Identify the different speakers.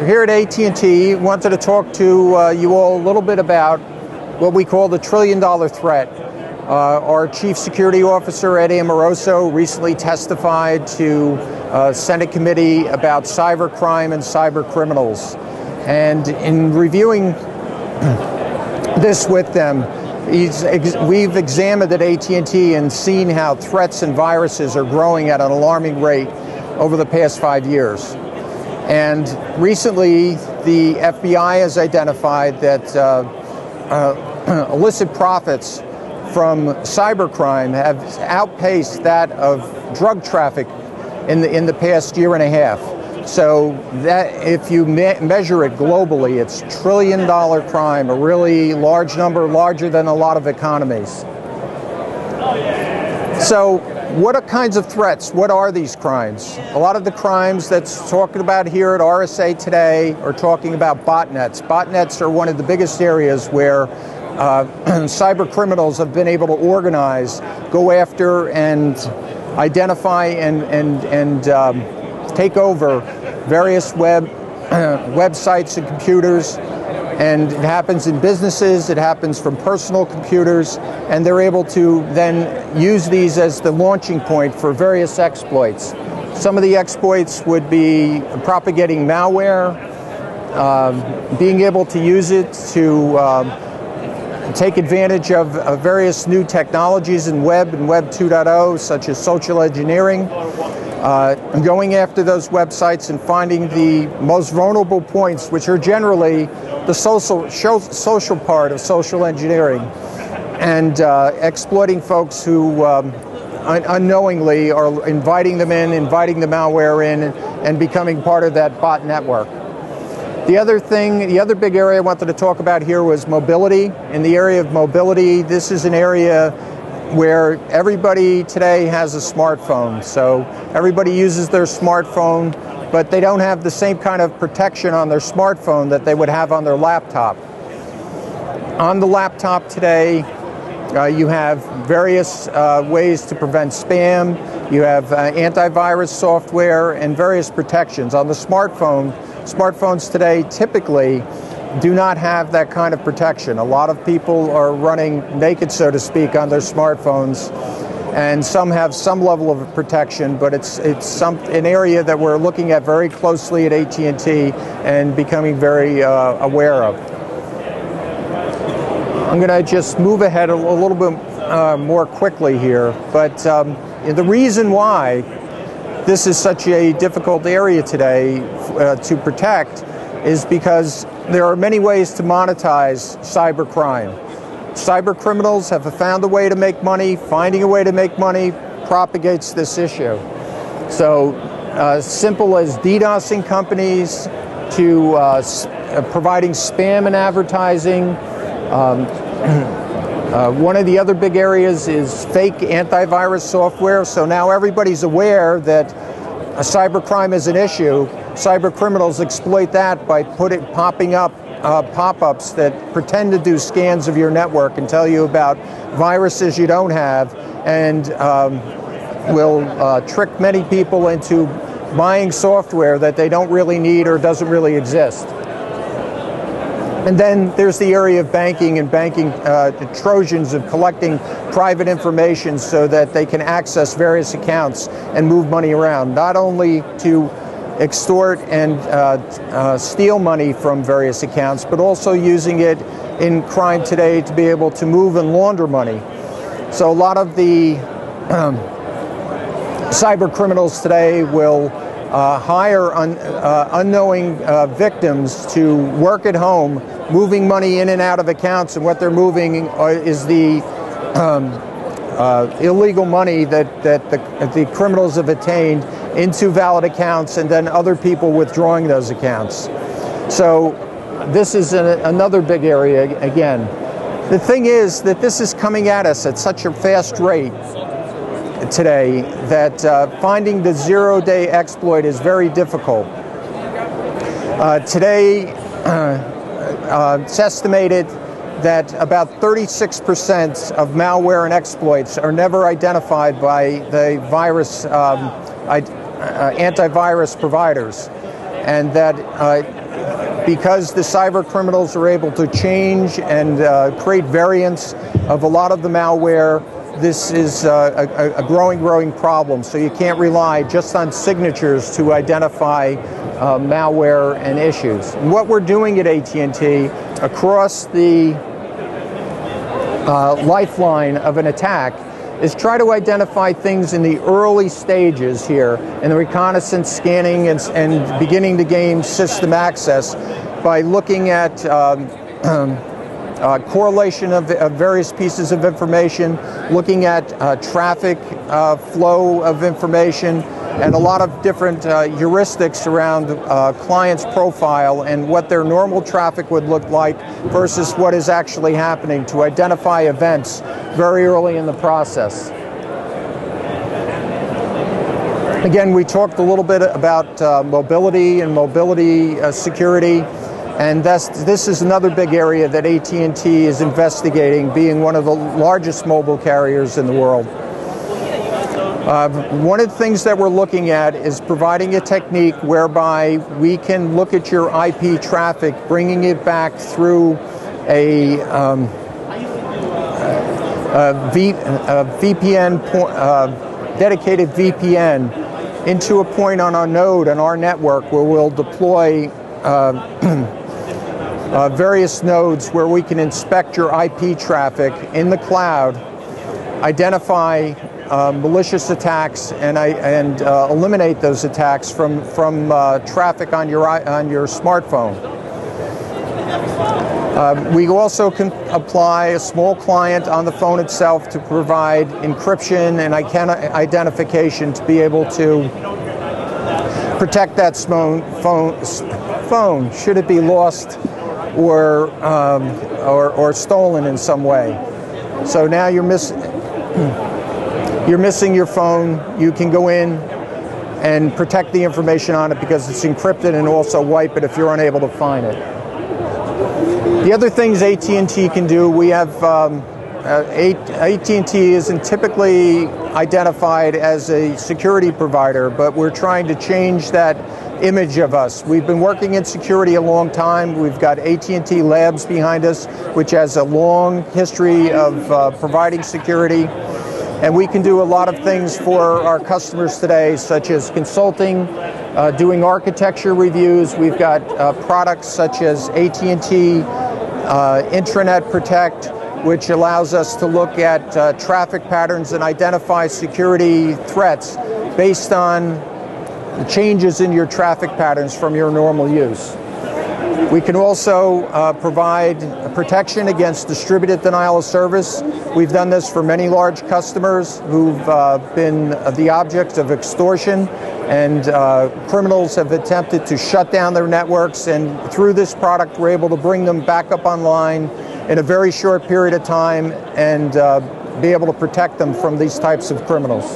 Speaker 1: here at AT&T, wanted to talk to you all a little bit about what we call the trillion-dollar threat. Our Chief Security Officer, Ed Amoroso, recently testified to a Senate committee about cybercrime and cyber criminals. And in reviewing this with them, we've examined at AT&T and seen how threats and viruses are growing at an alarming rate over the past 5 years. And recently, the FBI has identified that illicit profits from cybercrime have outpaced that of drug traffic in the past year and a half. So that, if you measure it globally, it's trillion-dollar crime, a really large number, larger than a lot of economies. So what kinds of threats? What are these crimes? A lot of the crimes that's talking about here at RSA today are talking about botnets. Botnets are one of the biggest areas where cyber criminals have been able to organize, go after, and identify and take over various websites and computers. And it happens in businesses, it happens from personal computers, and they're able to then use these as the launching point for various exploits. Some of the exploits would be propagating malware, being able to use it to take advantage of various new technologies in Web and Web 2.0, such as social engineering, going after those websites and finding the most vulnerable points, which are generally the social part of social engineering, and exploiting folks who unknowingly are inviting them in, inviting the malware in, and becoming part of that bot network. The other big area I wanted to talk about here was mobility. In the area of mobility, this is an area where everybody today has a smartphone. So everybody uses their smartphone, but they don't have the same kind of protection on their smartphone that they would have on their laptop. On the laptop today, you have various ways to prevent spam. You have antivirus software and various protections. On the smartphones today typically do not have that kind of protection. A lot of people are running naked, so to speak, on their smartphones, and some have some level of protection, but it's an area that we're looking at very closely at AT&T and becoming very aware of. I'm going to just move ahead a little bit more quickly here, but the reason why this is such a difficult area today to protect is because there are many ways to monetize cybercrime. Cyber criminals have found a way to make money. Finding a way to make money propagates this issue. So simple as DDoSing companies to providing spam and advertising. One of the other big areas is fake antivirus software. So now everybody's aware that cybercrime is an issue. Cyber criminals exploit that by popping up pop-ups that pretend to do scans of your network and tell you about viruses you don't have, and will trick many people into buying software that they don't really need or doesn't really exist. And then there's the area of banking and banking Trojans of collecting private information so that they can access various accounts and move money around, not only to extort and steal money from various accounts, but also using it in crime today to be able to move and launder money. So a lot of the cyber criminals today will hire unknowing victims to work at home, moving money in and out of accounts, and what they're moving is the illegal money that the criminals have attained into valid accounts, and then other people withdrawing those accounts. So this is another big area again. The thing is that this is coming at us at such a fast rate today that finding the zero-day exploit is very difficult. Today, it's estimated that about 36% of malware and exploits are never identified by the antivirus providers, and that because the cyber criminals are able to change and create variants of a lot of the malware, this is a growing problem. So you can't rely just on signatures to identify malware and issues. And what we're doing at AT&T across the lifeline of an attack is try to identify things in the early stages here in the reconnaissance, scanning, and beginning to gain system access by looking at correlation of various pieces of information, looking at traffic flow of information, and a lot of different heuristics around client's profile and what their normal traffic would look like versus what is actually happening to identify events very early in the process. Again, we talked a little bit about mobility and mobility security, and this is another big area that AT&T is investigating, being one of the largest mobile carriers in the world. One of the things that we're looking at is providing a technique whereby we can look at your IP traffic, bringing it back through a VPN, dedicated VPN, into a point on our node on our network where we'll deploy various nodes where we can inspect your IP traffic in the cloud, identify malicious attacks, and eliminate those attacks from traffic on your smartphone. We also can apply a small client on the phone itself to provide encryption and identification to be able to protect that phone should it be lost or stolen in some way. So now you're missing your phone, you can go in and protect the information on it because it's encrypted, and also wipe it if you're unable to find it. The other things AT&T can do, we have AT&T isn't typically identified as a security provider, but we're trying to change that image of us. We've been working in security a long time. We've got ATT Labs behind us, which has a long history of providing security. And we can do a lot of things for our customers today, such as consulting, doing architecture reviews. We've got products such as AT&T Intranet Protect, which allows us to look at traffic patterns and identify security threats based on the changes in your traffic patterns from your normal use. We can also provide protection against distributed denial of service. We've done this for many large customers who've been the object of extortion, and criminals have attempted to shut down their networks, and through this product we're able to bring them back up online in a very short period of time and be able to protect them from these types of criminals.